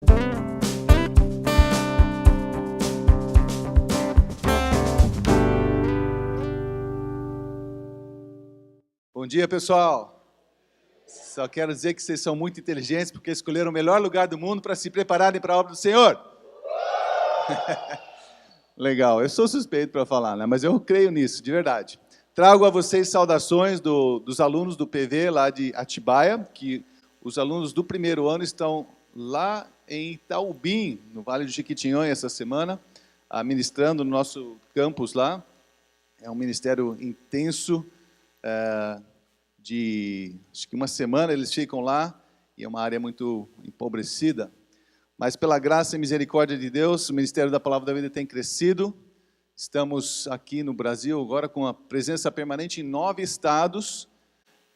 Bom dia, pessoal. Só quero dizer que vocês são muito inteligentes porque escolheram o melhor lugar do mundo para se prepararem para a obra do Senhor. Legal, eu sou suspeito para falar, né? Mas eu creio nisso, de verdade. Trago a vocês saudações dos alunos do PV lá de Atibaia, que os alunos do primeiro ano estão lá em Itaubim, no Vale do Jequitinhonha, essa semana, ministrando no nosso campus lá. É um ministério intenso, acho que uma semana eles ficam lá, e é uma área muito empobrecida. Mas pela graça e misericórdia de Deus, o Ministério da Palavra da Vida tem crescido. Estamos aqui no Brasil agora com a presença permanente em 9 estados.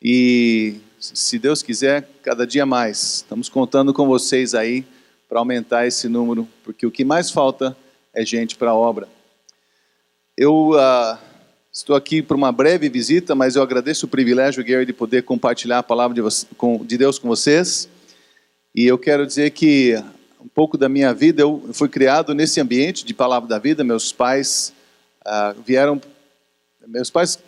E, se Deus quiser, cada dia mais. Estamos contando com vocês aí para aumentar esse número, porque o que mais falta é gente para a obra. Eu estou aqui por uma breve visita, mas eu agradeço o privilégio, Gary, de poder compartilhar a palavra de Deus com vocês. E eu quero dizer que um pouco da minha vida, eu fui criado nesse ambiente de palavra da vida. Meus pais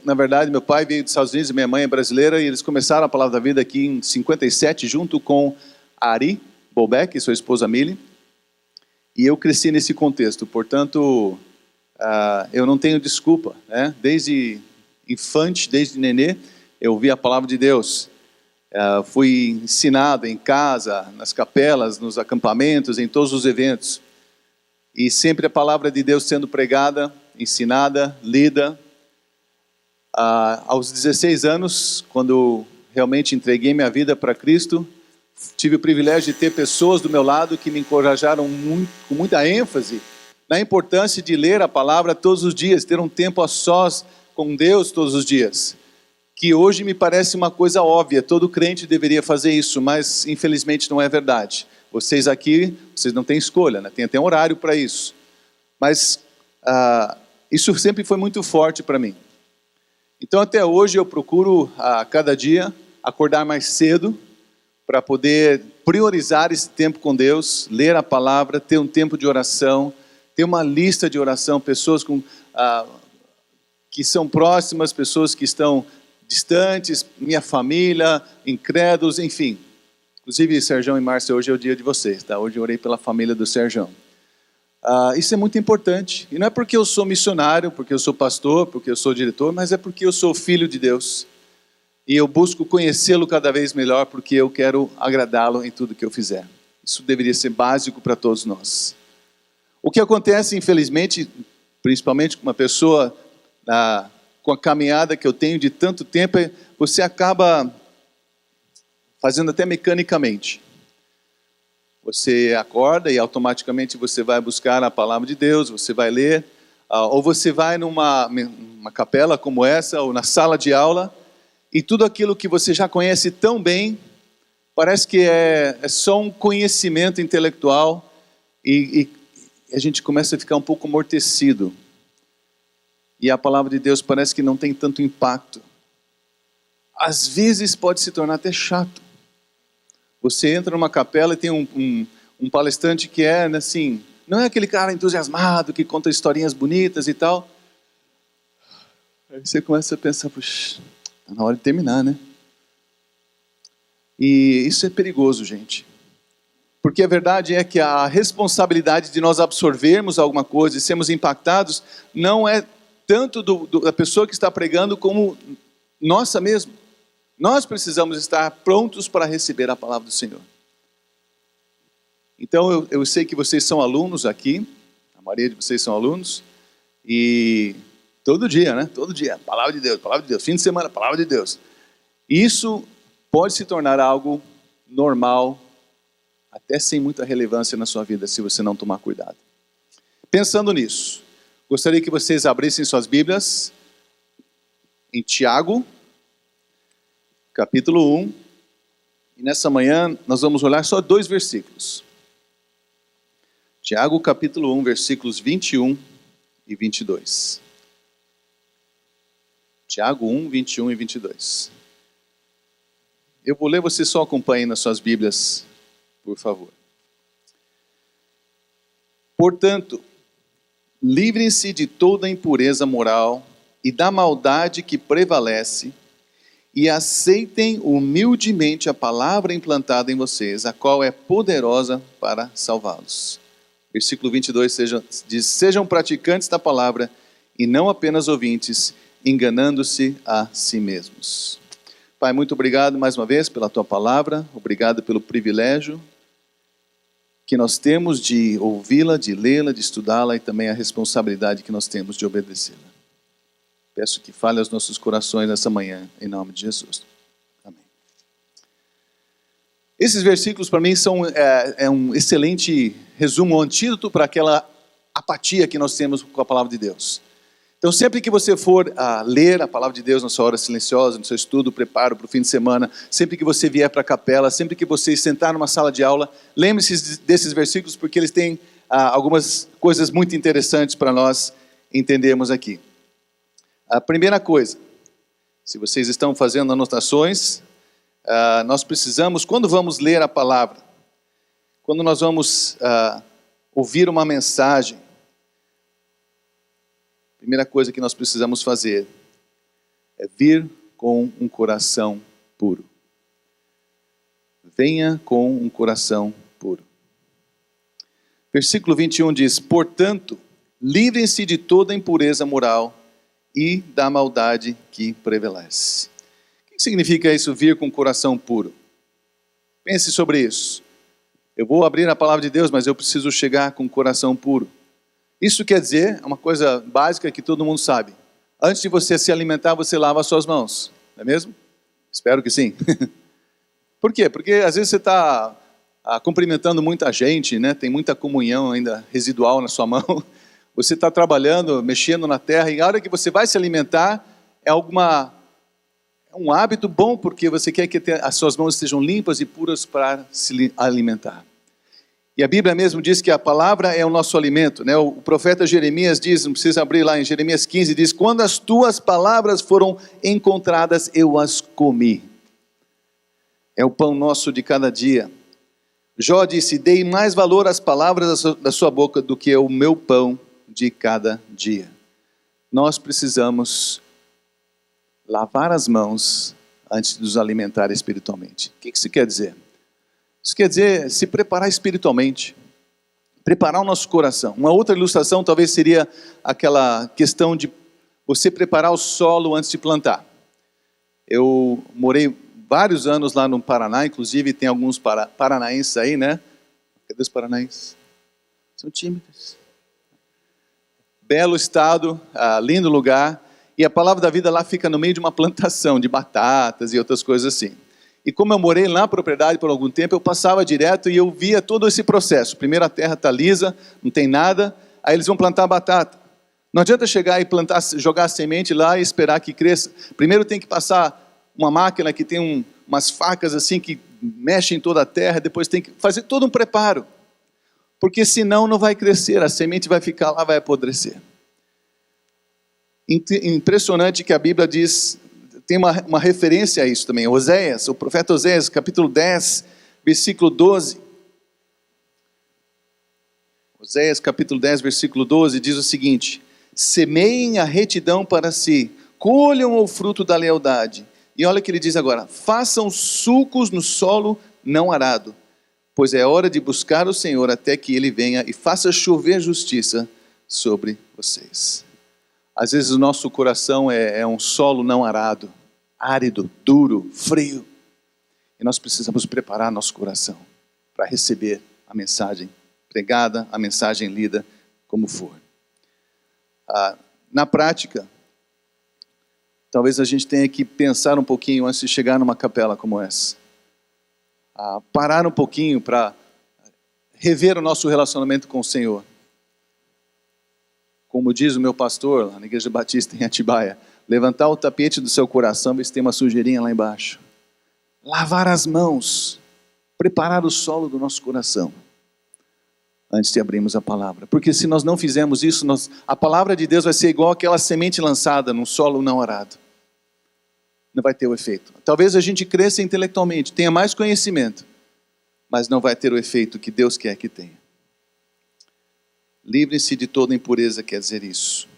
na verdade, meu pai veio dos Estados Unidos e minha mãe é brasileira, e eles começaram a palavra da vida aqui em 57, junto com Ari Bolbeck e sua esposa Millie. E eu cresci nesse contexto, portanto, eu não tenho desculpa, né? Desde infante, desde nenê, eu ouvi a palavra de Deus. Fui ensinado em casa, nas capelas, nos acampamentos, em todos os eventos. E sempre a palavra de Deus sendo pregada, ensinada, lida. Aos 16 anos, quando realmente entreguei minha vida para Cristo, tive o privilégio de ter pessoas do meu lado que me encorajaram com muita ênfase na importância de ler a palavra todos os dias, ter um tempo a sós com Deus todos os dias. Que hoje me parece uma coisa óbvia, todo crente deveria fazer isso, mas infelizmente não é verdade. Vocês aqui, vocês não têm escolha, né? Tem até um horário para isso. Mas isso sempre foi muito forte para mim. Então até hoje eu procuro a cada dia acordar mais cedo para poder priorizar esse tempo com Deus, ler a palavra, ter um tempo de oração, ter uma lista de oração, pessoas que são próximas, pessoas que estão distantes, minha família, incrédulos, enfim. Inclusive, Serjão e Márcia, hoje é o dia de vocês, tá? Hoje eu orei pela família do Serjão. Isso é muito importante. E não é porque eu sou missionário, porque eu sou pastor, porque eu sou diretor, mas é porque eu sou filho de Deus. E eu busco conhecê-lo cada vez melhor, porque eu quero agradá-lo em tudo que eu fizer. Isso deveria ser básico para todos nós. O que acontece, infelizmente, principalmente com uma pessoa com a caminhada que eu tenho de tanto tempo, você acaba fazendo até mecanicamente. Você acorda e automaticamente você vai buscar a palavra de Deus, você vai ler, ou você vai numa capela como essa, ou na sala de aula, e tudo aquilo que você já conhece tão bem, parece que é só um conhecimento intelectual, e a gente começa a ficar um pouco amortecido. E a palavra de Deus parece que não tem tanto impacto. Às vezes pode se tornar até chato. Você entra numa capela e tem um palestrante que é, assim, não é aquele cara entusiasmado, que conta historinhas bonitas e tal. Aí você começa a pensar, puxa, está na hora de terminar, né? E isso é perigoso, gente. Porque a verdade é que a responsabilidade de nós absorvermos alguma coisa e sermos impactados não é tanto da pessoa que está pregando como nossa mesmo. Nós precisamos estar prontos para receber a palavra do Senhor. Então eu sei que vocês são alunos aqui, a maioria de vocês são alunos, e todo dia, né? Todo dia, palavra de Deus, fim de semana, palavra de Deus. Isso pode se tornar algo normal, até sem muita relevância na sua vida, se você não tomar cuidado. Pensando nisso, gostaria que vocês abrissem suas Bíblias em Tiago, capítulo 1. E nessa manhã nós vamos olhar só 2 versículos. Tiago, capítulo 1, versículos 21 e 22. Tiago 1, 21 e 22. Eu vou ler, você só acompanhe nas suas Bíblias, por favor. Portanto, livrem-se de toda impureza moral e da maldade que prevalece, e aceitem humildemente a palavra implantada em vocês, a qual é poderosa para salvá-los. Versículo 22 diz: sejam praticantes da palavra e não apenas ouvintes, enganando-se a si mesmos. Pai, muito obrigado mais uma vez pela tua palavra, obrigado pelo privilégio que nós temos de ouvi-la, de lê-la, de estudá-la e também a responsabilidade que nós temos de obedecê-la. Peço que fale aos nossos corações nessa manhã, em nome de Jesus. Amém. Esses versículos para mim são um excelente resumo, um antídoto para aquela apatia que nós temos com a palavra de Deus. Então sempre que você for ler a palavra de Deus na sua hora silenciosa, no seu estudo, preparo para o fim de semana, sempre que você vier para a capela, sempre que você sentar numa sala de aula, lembre-se desses versículos porque eles têm algumas coisas muito interessantes para nós entendermos aqui. A primeira coisa, se vocês estão fazendo anotações, nós precisamos, quando vamos ler a palavra, quando nós vamos ouvir uma mensagem, a primeira coisa que nós precisamos fazer é vir com um coração puro. Venha com um coração puro. Versículo 21 diz: portanto, livrem-se de toda impureza moral e da maldade que prevalece. O que significa isso, vir com o coração puro? Pense sobre isso. Eu vou abrir a palavra de Deus, mas eu preciso chegar com o coração puro. Isso quer dizer, é uma coisa básica que todo mundo sabe. Antes de você se alimentar, você lava as suas mãos. Não é mesmo? Espero que sim. Por quê? Porque às vezes você está cumprimentando muita gente, né? Tem muita comunhão ainda residual na sua mão. Você está trabalhando, mexendo na terra, e a hora que você vai se alimentar, é um hábito bom, porque você quer que as suas mãos estejam limpas e puras para se alimentar. E a Bíblia mesmo diz que a palavra é o nosso alimento, né? O profeta Jeremias diz, não precisa abrir lá em Jeremias 15, diz: quando as tuas palavras foram encontradas, eu as comi. É o pão nosso de cada dia. Jó disse: dei mais valor às palavras da sua boca do que o meu pão de cada dia. Nós precisamos lavar as mãos antes de nos alimentar espiritualmente. O que isso quer dizer? Isso quer dizer se preparar espiritualmente, preparar o nosso coração. Uma outra ilustração talvez seria aquela questão de você preparar o solo antes de plantar. Eu morei vários anos lá no Paraná, inclusive tem alguns paranaenses aí, né? Cadê os paranaenses? São tímidos. Belo estado, lindo lugar, e a palavra da vida lá fica no meio de uma plantação de batatas e outras coisas assim. E como eu morei lá na propriedade por algum tempo, eu passava direto e eu via todo esse processo. Primeiro a terra está lisa, não tem nada, aí eles vão plantar batata. Não adianta chegar e plantar, jogar a semente lá e esperar que cresça. Primeiro tem que passar uma máquina que tem umas facas assim que mexem toda a terra, depois tem que fazer todo um preparo. Porque senão não vai crescer, a semente vai ficar lá, vai apodrecer. Impressionante que a Bíblia diz, tem uma referência a isso também. Oséias, o profeta Oséias, capítulo 10, versículo 12. Oséias, capítulo 10, versículo 12, diz o seguinte: semeiem a retidão para si, colham o fruto da lealdade. E olha o que ele diz agora: façam sulcos no solo não arado, pois é hora de buscar o Senhor até que Ele venha e faça chover justiça sobre vocês. Às vezes o nosso coração é um solo não arado, árido, duro, frio. E nós precisamos preparar nosso coração para receber a mensagem pregada, a mensagem lida, como for. Na prática, talvez a gente tenha que pensar um pouquinho antes de chegar numa capela como essa. Parar um pouquinho para rever o nosso relacionamento com o Senhor. Como diz o meu pastor, lá na Igreja Batista em Atibaia, levantar o tapete do seu coração, ver se tem uma sujeirinha lá embaixo. Lavar as mãos, preparar o solo do nosso coração, antes de abrirmos a palavra. Porque se nós não fizermos isso, a palavra de Deus vai ser igual aquela semente lançada num solo não arado. Não vai ter o efeito. Talvez a gente cresça intelectualmente, tenha mais conhecimento, mas não vai ter o efeito que Deus quer que tenha. Livrem-se de toda impureza, quer dizer isso.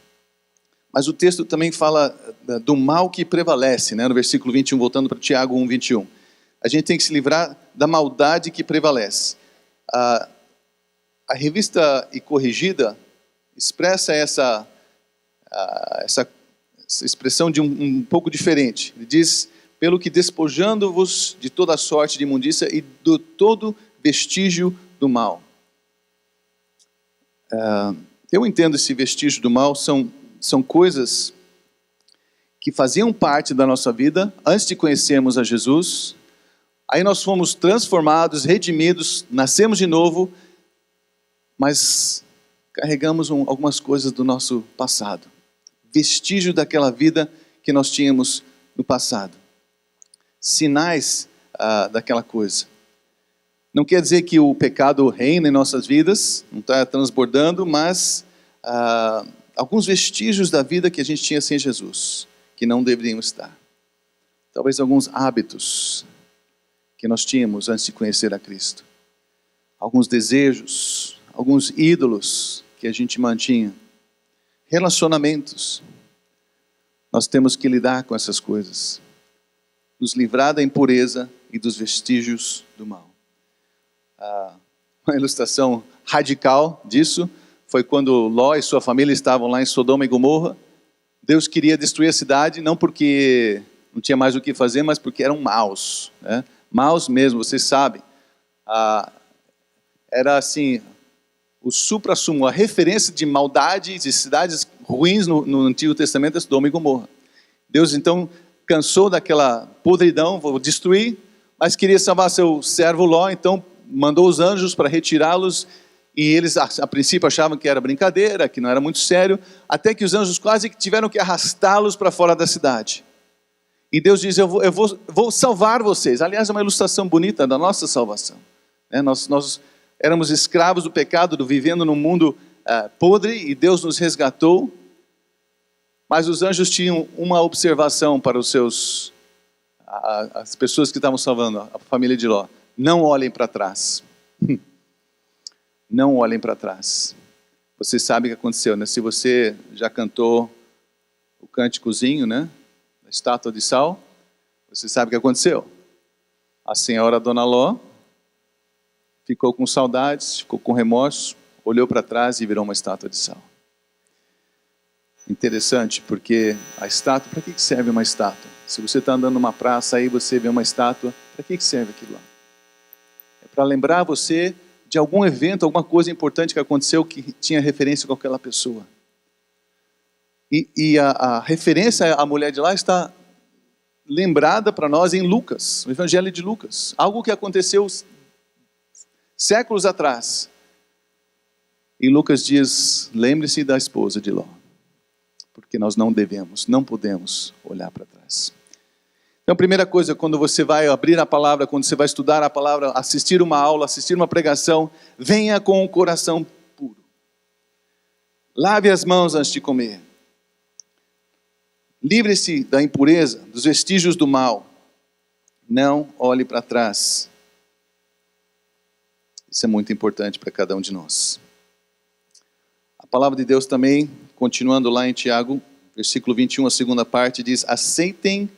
Mas o texto também fala do mal que prevalece, né? No versículo 21, voltando para Tiago 1, 21. A gente tem que se livrar da maldade que prevalece. A Revista e Corrigida expressa essa expressão de um pouco diferente. Ele diz: pelo que despojando-vos de toda sorte de imundícia e de todo vestígio do mal. Eu entendo esse vestígio do mal são coisas que faziam parte da nossa vida antes de conhecermos a Jesus. Aí nós fomos transformados, redimidos, nascemos de novo, mas carregamos algumas coisas do nosso passado. Vestígio daquela vida que nós tínhamos no passado. Sinais daquela coisa. Não quer dizer que o pecado reina em nossas vidas, não está transbordando, mas alguns vestígios da vida que a gente tinha sem Jesus, que não deveriam estar. Talvez alguns hábitos que nós tínhamos antes de conhecer a Cristo. Alguns desejos, alguns ídolos que a gente mantinha. Relacionamentos. Nós temos que lidar com essas coisas. Nos livrar da impureza e dos vestígios do mal. Uma ilustração radical disso foi quando Ló e sua família estavam lá em Sodoma e Gomorra. Deus queria destruir a cidade, não porque não tinha mais o que fazer, mas porque eram maus, né? Maus mesmo, vocês sabem. Era assim, o supra-sumo, a referência de maldade de cidades ruins no Antigo Testamento é Sodoma e Gomorra. Deus então cansou daquela podridão, vou destruir, mas queria salvar seu servo Ló, então mandou os anjos para retirá-los, e eles a princípio achavam que era brincadeira, que não era muito sério, até que os anjos quase que tiveram que arrastá-los para fora da cidade. E Deus diz: eu vou salvar vocês. Aliás, é uma ilustração bonita da nossa salvação. Nós éramos escravos do pecado, vivendo num mundo podre, e Deus nos resgatou. Mas os anjos tinham uma observação para as pessoas que estavam salvando, a família de Ló: não olhem para trás. Não olhem para trás. Você sabe o que aconteceu, né? Se você já cantou o cânticozinho, né? A estátua de sal, você sabe o que aconteceu. A senhora Dona Ló ficou com saudades, ficou com remorso, olhou para trás e virou uma estátua de sal. Interessante, porque a estátua, para que serve uma estátua? Se você está andando numa praça aí, você vê uma estátua, para que serve aquilo lá? É para lembrar você de algum evento, alguma coisa importante que aconteceu que tinha referência com aquela pessoa. E a referência à mulher de lá está lembrada para nós em Lucas, no Evangelho de Lucas. Algo que aconteceu séculos atrás. E Lucas diz: lembre-se da esposa de Ló. Porque nós não podemos olhar para trás. Então, a primeira coisa, quando você vai abrir a palavra, quando você vai estudar a palavra, assistir uma aula, assistir uma pregação, venha com o coração puro. Lave as mãos antes de comer. Livre-se da impureza, dos vestígios do mal. Não olhe para trás. Isso é muito importante para cada um de nós. A palavra de Deus também, continuando lá em Tiago, versículo 21, a segunda parte, diz: aceitem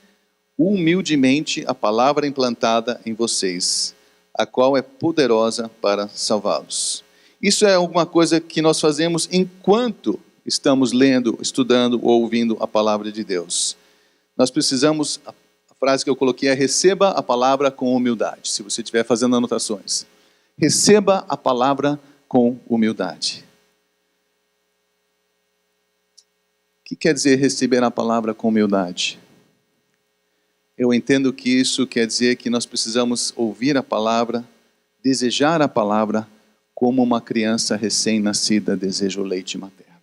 humildemente a palavra implantada em vocês, a qual é poderosa para salvá-los. Isso é alguma coisa que nós fazemos enquanto estamos lendo, estudando ou ouvindo a palavra de Deus. Nós precisamos, a frase que eu coloquei é: receba a palavra com humildade. Se você estiver fazendo anotações, receba a palavra com humildade. O que quer dizer receber a palavra com humildade? Eu entendo que isso quer dizer que nós precisamos ouvir a palavra, desejar a palavra, como uma criança recém-nascida deseja o leite materno.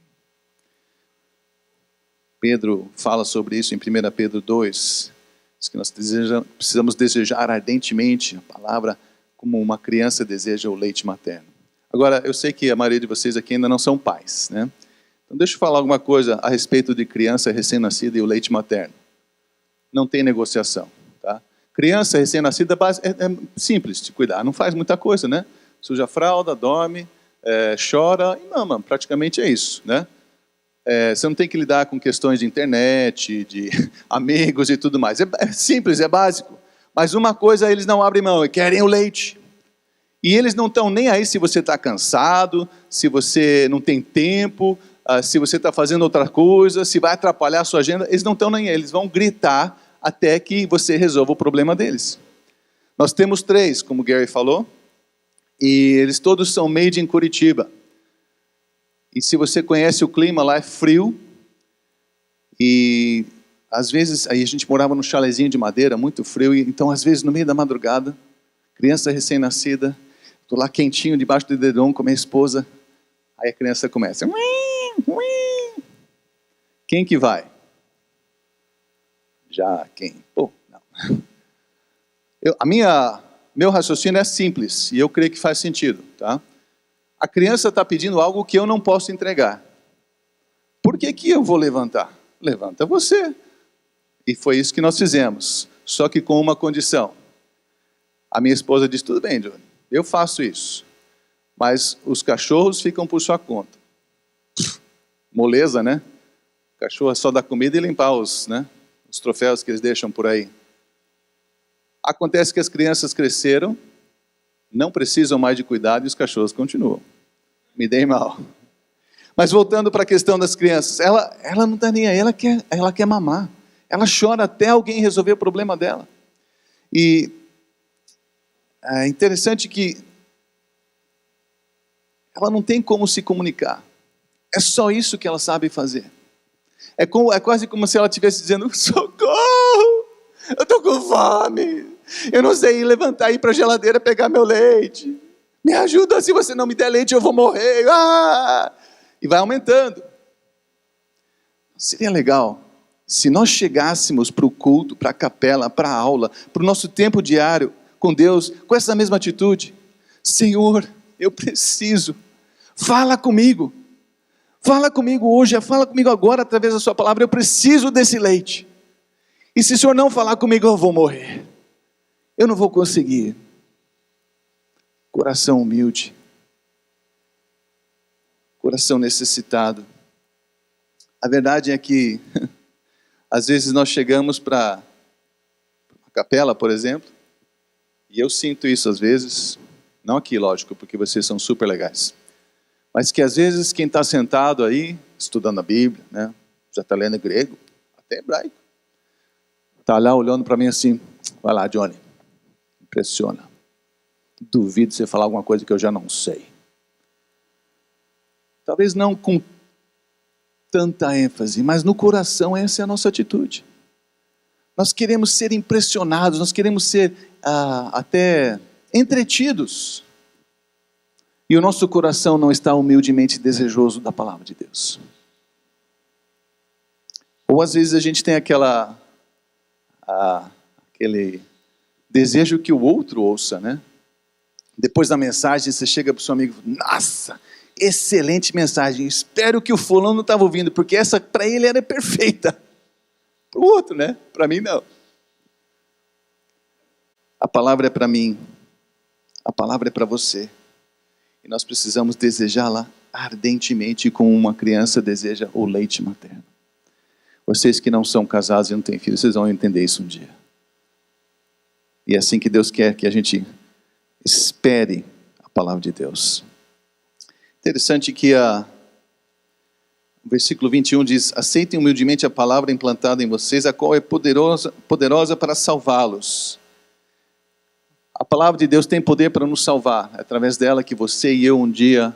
Pedro fala sobre isso em 1 Pedro 2, diz que nós precisamos desejar ardentemente a palavra como uma criança deseja o leite materno. Agora, eu sei que a maioria de vocês aqui ainda não são pais, né? Então deixa eu falar alguma coisa a respeito de criança recém-nascida e o leite materno. Não tem negociação, tá? Criança recém-nascida é simples de cuidar, não faz muita coisa, né? Suja a fralda, dorme, chora e mama. Praticamente é isso, né? Você não tem que lidar com questões de internet, de amigos e tudo mais. É simples, é básico. Mas uma coisa eles não abrem mão, querem o leite. E eles não estão nem aí se você está cansado, se você não tem tempo, se você está fazendo outra coisa, se vai atrapalhar a sua agenda. Eles não estão nem aí, eles vão gritar até que você resolva o problema deles. Nós temos 3, como o Gary falou, e eles todos são made em Curitiba. E se você conhece o clima, lá é frio. E às vezes, aí a gente morava num chalezinho de madeira, muito frio. E, então, às vezes, no meio da madrugada, criança recém-nascida, estou lá quentinho, debaixo do edredom com a minha esposa. Aí a criança começa. Quem que vai? Já quem? Pô, não. Meu raciocínio é simples, e eu creio que faz sentido, tá? A criança está pedindo algo que eu não posso entregar. Por que eu vou levantar? Levanta você. E foi isso que nós fizemos, só que com uma condição. A minha esposa disse, tudo bem, Johnny, eu faço isso, mas os cachorros ficam por sua conta. Moleza, né? O cachorro é só dar comida e limpar os troféus que eles deixam por aí. Acontece que as crianças cresceram, não precisam mais de cuidado e os cachorros continuam. Me dei mal. Mas voltando para a questão das crianças, ela não está nem aí, ela quer mamar. Ela chora até alguém resolver o problema dela. E é interessante que ela não tem como se comunicar. É só isso que ela sabe fazer. É quase como se ela estivesse dizendo, socorro, eu estou com fome, eu não sei levantar e ir para a geladeira pegar meu leite. Me ajuda, se você não me der leite eu vou morrer. E vai aumentando. Seria legal se nós chegássemos para o culto, para a capela, para a aula, para o nosso tempo diário com Deus, com essa mesma atitude. Senhor, eu preciso. Fala comigo. Fala comigo hoje, fala comigo agora através da sua palavra. Eu preciso desse leite. E se o Senhor não falar comigo, eu vou morrer. Eu não vou conseguir. Coração humilde. Coração necessitado. A verdade é que, às vezes nós chegamos para uma capela, por exemplo, e eu sinto isso às vezes, não aqui, lógico, porque vocês são super legais, mas que às vezes quem está sentado aí, estudando a Bíblia, né, já está lendo grego, até hebraico, está lá olhando para mim assim, vai lá, Johnny, impressiona, duvido você falar alguma coisa que eu já não sei. Talvez não com tanta ênfase, mas no coração essa é a nossa atitude. Nós queremos ser impressionados, nós queremos ser até entretidos. E o nosso coração não está humildemente desejoso da palavra de Deus. Ou às vezes a gente tem aquele desejo que o outro ouça, né? Depois da mensagem você chega para o seu amigo, nossa, excelente mensagem, espero que o fulano não estava ouvindo, porque essa para ele era perfeita. Para o outro, né? Para mim não. A palavra é para mim, a palavra é para você. E nós precisamos desejá-la ardentemente, como uma criança deseja o leite materno. Vocês que não são casados e não têm filhos, vocês vão entender isso um dia. E é assim que Deus quer que a gente espere a palavra de Deus. Interessante que o versículo 21 diz, aceitem humildemente a palavra implantada em vocês, a qual é poderosa para salvá-los. A palavra de Deus tem poder para nos salvar. É através dela que você e eu um dia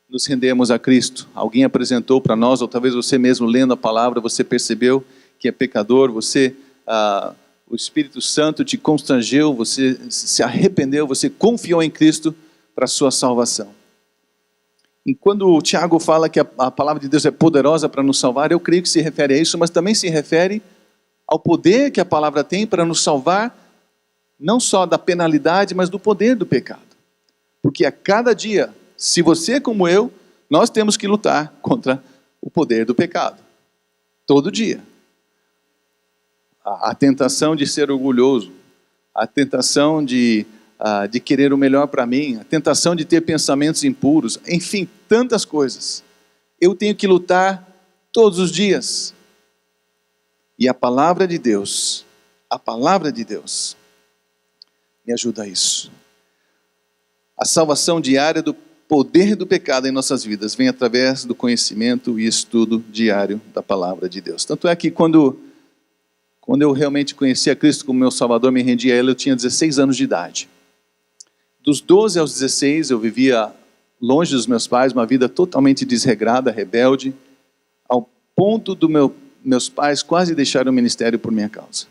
nos rendemos a Cristo. Alguém apresentou para nós, ou talvez você mesmo lendo a palavra, você percebeu que é pecador, o Espírito Santo te constrangeu, você se arrependeu, você confiou em Cristo para a sua salvação. E quando o Tiago fala que a palavra de Deus é poderosa para nos salvar, eu creio que se refere a isso, mas também se refere ao poder que a palavra tem para nos salvar, não só da penalidade, mas do poder do pecado. Porque a cada dia, se você é como eu, nós temos que lutar contra o poder do pecado. Todo dia. A tentação de ser orgulhoso, a tentação de de querer o melhor para mim, a tentação de ter pensamentos impuros, enfim, tantas coisas. Eu tenho que lutar todos os dias. E a palavra de Deus me ajuda a isso. A salvação diária do poder do pecado em nossas vidas vem através do conhecimento e estudo diário da palavra de Deus. Tanto é que quando eu realmente conheci a Cristo como meu Salvador, me rendi a Ele, eu tinha 16 anos de idade. Dos 12 aos 16, eu vivia longe dos meus pais, uma vida totalmente desregrada, rebelde, ao ponto dos meus pais quase deixaram o ministério por minha causa.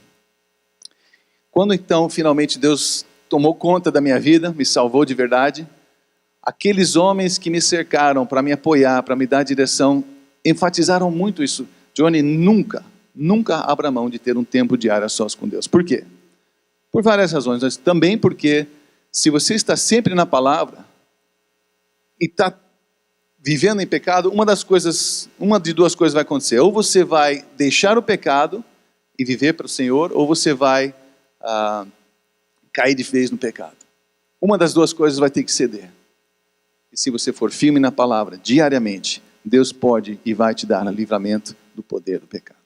Quando então, finalmente, Deus tomou conta da minha vida, me salvou de verdade, aqueles homens que me cercaram para me apoiar, para me dar direção, enfatizaram muito isso. Johnny, nunca abra mão de ter um tempo diário a sós com Deus. Por quê? Por várias razões, mas também porque se você está sempre na palavra e está vivendo em pecado, uma de duas coisas vai acontecer. Ou você vai deixar o pecado e viver para o Senhor, ou você vai cair de vez no pecado. Uma das duas coisas vai ter que ceder. E se você for firme na palavra, diariamente, Deus pode e vai te dar livramento do poder do pecado.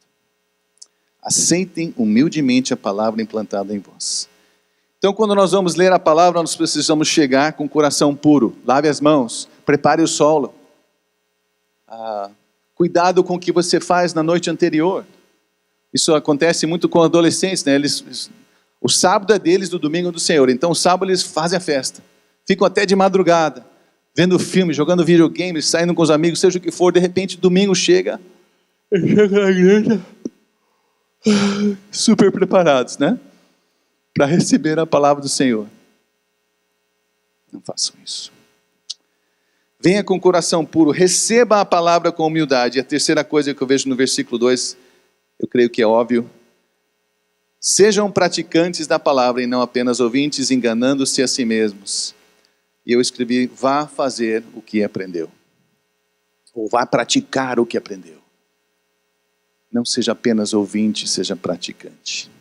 Aceitem humildemente a palavra implantada em vós. Então, quando nós vamos ler a palavra, nós precisamos chegar com o coração puro. Lave as mãos, prepare o solo. Cuidado com o que você faz na noite anterior. Isso acontece muito com adolescentes, né? O sábado é deles, do domingo é do Senhor. Então, o sábado eles fazem a festa. Ficam até de madrugada, vendo filme, jogando videogame, saindo com os amigos, seja o que for. De repente, domingo chega na igreja, super preparados, né? Para receber a palavra do Senhor. Não façam isso. Venha com o coração puro, receba a palavra com humildade. E a terceira coisa que eu vejo no versículo 2, eu creio que é óbvio. Sejam praticantes da palavra e não apenas ouvintes, enganando-se a si mesmos. E eu escrevi, vá fazer o que aprendeu. Ou vá praticar o que aprendeu. Não seja apenas ouvinte, seja praticante.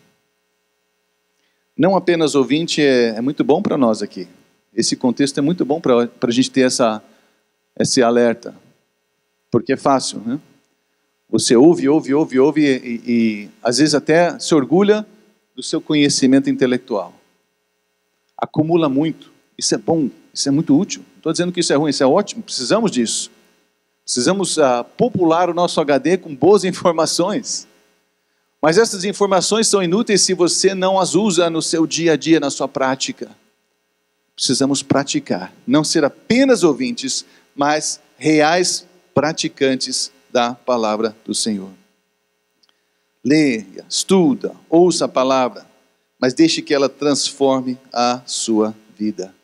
Não apenas ouvinte é muito bom para nós aqui. Esse contexto é muito bom para a gente ter esse alerta. Porque é fácil, né? Você ouve e às vezes até se orgulha do seu conhecimento intelectual. Acumula muito. Isso é bom, isso é muito útil. Não estou dizendo que isso é ruim, isso é ótimo. Precisamos disso. Precisamos popular o nosso HD com boas informações. Mas essas informações são inúteis se você não as usa no seu dia a dia, na sua prática. Precisamos praticar. Não ser apenas ouvintes, mas reais praticantes da palavra do Senhor. Leia, estuda, ouça a palavra, mas deixe que ela transforme a sua vida.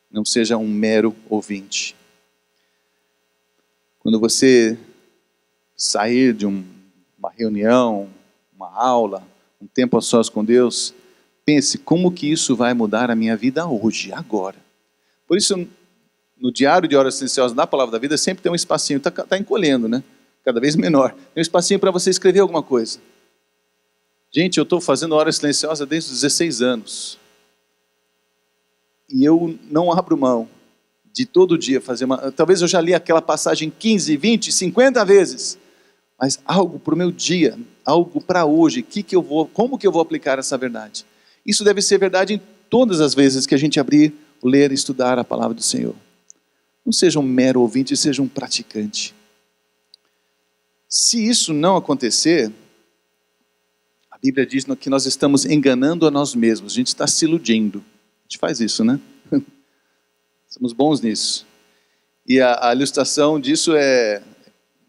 Não seja um mero ouvinte. Quando você sair de uma reunião, uma aula, um tempo a sós com Deus, pense como que isso vai mudar a minha vida hoje, agora. Por isso, no diário de horas silenciosas da Palavra da Vida, sempre tem um espacinho, está encolhendo, né? Cada vez menor. Tem um espacinho para você escrever alguma coisa. Gente, eu estou fazendo hora silenciosa desde os 16 anos. E eu não abro mão de todo dia fazer uma... Talvez eu já li aquela passagem 15, 20, 50 vezes. Mas algo para o meu dia, algo para hoje, como que eu vou aplicar essa verdade? Isso deve ser verdade em todas as vezes que a gente abrir, ler e estudar a palavra do Senhor. Não seja um mero ouvinte, seja um praticante. Se isso não acontecer, a Bíblia diz que nós estamos enganando a nós mesmos, a gente está se iludindo. A gente faz isso, né? Somos bons nisso. E a ilustração disso é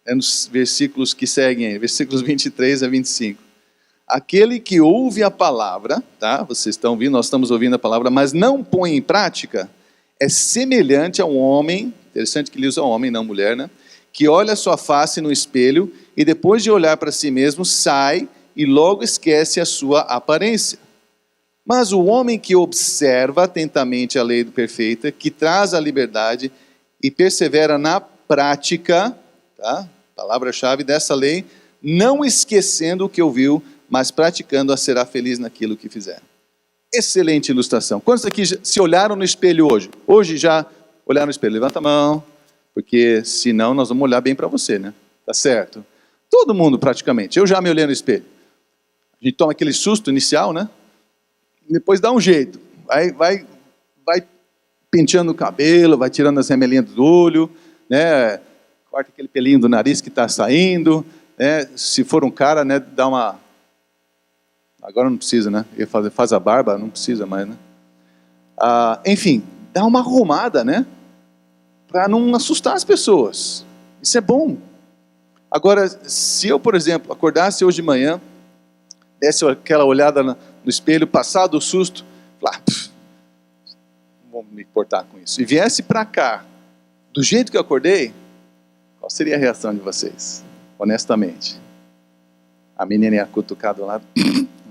nos versículos que seguem aí, versículos 23 a 25. Aquele que ouve a palavra, tá? Vocês estão ouvindo, nós estamos ouvindo a palavra, mas não põe em prática, é semelhante a um homem, interessante que ele usa homem, não mulher, né? Que olha a sua face no espelho e depois de olhar para si mesmo, sai e logo esquece a sua aparência. Mas o homem que observa atentamente a lei perfeita, que traz a liberdade e persevera na prática, tá? Palavra-chave dessa lei, não esquecendo o que ouviu, mas praticando-a, será feliz naquilo que fizer. excelente ilustração. Quantos aqui se olharam no espelho hoje? Hoje já olharam no espelho? Levanta a mão, porque senão nós vamos olhar bem para você, né? Tá certo? Todo mundo praticamente. Eu já me olhei no espelho. A gente toma aquele susto inicial, né? Depois dá um jeito. Vai penteando o cabelo, vai tirando as remelinhas do olho, né? Corta aquele pelinho do nariz que está saindo, né? Se for um cara, né, dá uma... Agora não precisa, né? Ele faz a barba, não precisa mais, né? Enfim, dá uma arrumada, né? Para não assustar as pessoas. Isso é bom. Agora, se eu, por exemplo, acordasse hoje de manhã, desse aquela olhada no espelho, passado o susto, falar, não vou me importar com isso, e viesse para cá, do jeito que eu acordei, qual seria a reação de vocês? Honestamente. A menina ia cutucar do lado,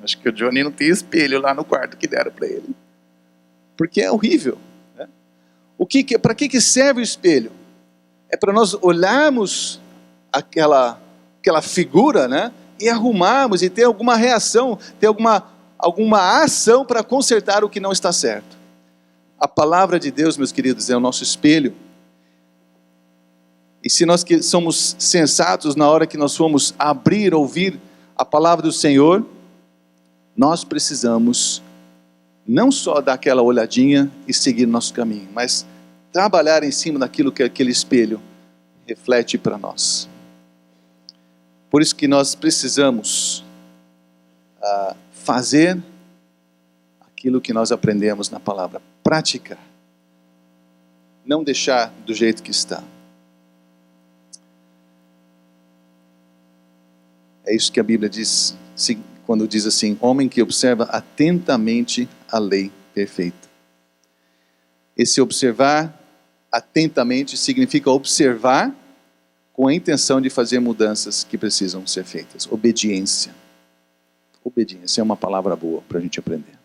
acho que o Johnny não tem espelho lá no quarto que deram para ele. Porque é horrível. Né? Para que serve o espelho? É para nós olharmos aquela figura, né? E arrumarmos e ter alguma reação, ter alguma ação para consertar o que não está certo. A palavra de Deus, meus queridos, é o nosso espelho. E se nós somos sensatos na hora que nós formos abrir, ouvir a palavra do Senhor, nós precisamos não só dar aquela olhadinha e seguir nosso caminho, mas trabalhar em cima daquilo que aquele espelho reflete para nós. Por isso que nós precisamos fazer aquilo que nós aprendemos na palavra, praticar. Não deixar do jeito que está. É isso que a Bíblia diz, quando diz assim, homem que observa atentamente a lei perfeita. Esse observar atentamente significa observar com a intenção de fazer mudanças que precisam ser feitas. Obediência. Obediência é uma palavra boa para a gente aprender.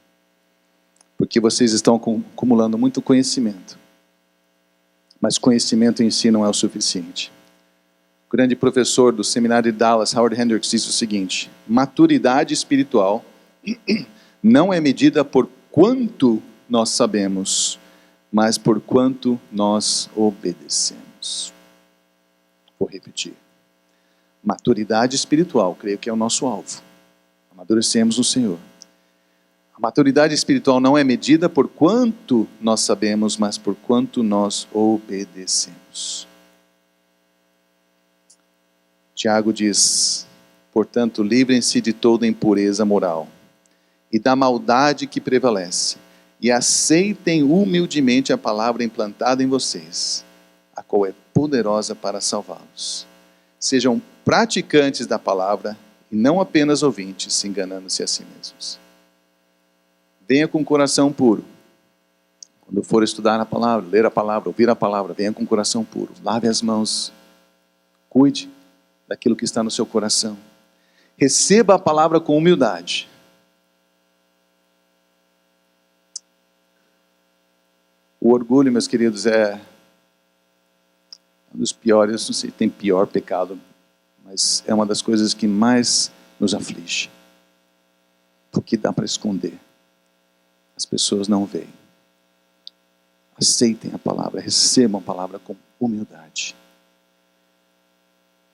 Porque vocês estão acumulando muito conhecimento. Mas conhecimento em si não é o suficiente. O grande professor do seminário de Dallas, Howard Hendricks, disse o seguinte: maturidade espiritual não é medida por quanto nós sabemos, mas por quanto nós obedecemos. Vou repetir. Maturidade espiritual, creio que é o nosso alvo. Amadurecemos no Senhor. A maturidade espiritual não é medida por quanto nós sabemos, mas por quanto nós obedecemos. Tiago diz, portanto, livrem-se de toda impureza moral e da maldade que prevalece, e aceitem humildemente a palavra implantada em vocês, a qual é poderosa para salvá-los. Sejam praticantes da palavra e não apenas ouvintes, enganando-se a si mesmos. Venha com o coração puro. Quando for estudar a palavra, ler a palavra, ouvir a palavra, venha com o coração puro. Lave as mãos. Cuide daquilo que está no seu coração. Receba a palavra com humildade. O orgulho, meus queridos, é um dos piores, não sei se tem pior pecado, mas é uma das coisas que mais nos aflige. Porque dá para esconder. As pessoas não veem. Aceitem a palavra, recebam a palavra com humildade.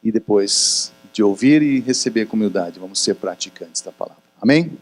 E depois de ouvir e receber com humildade, vamos ser praticantes da palavra. Amém?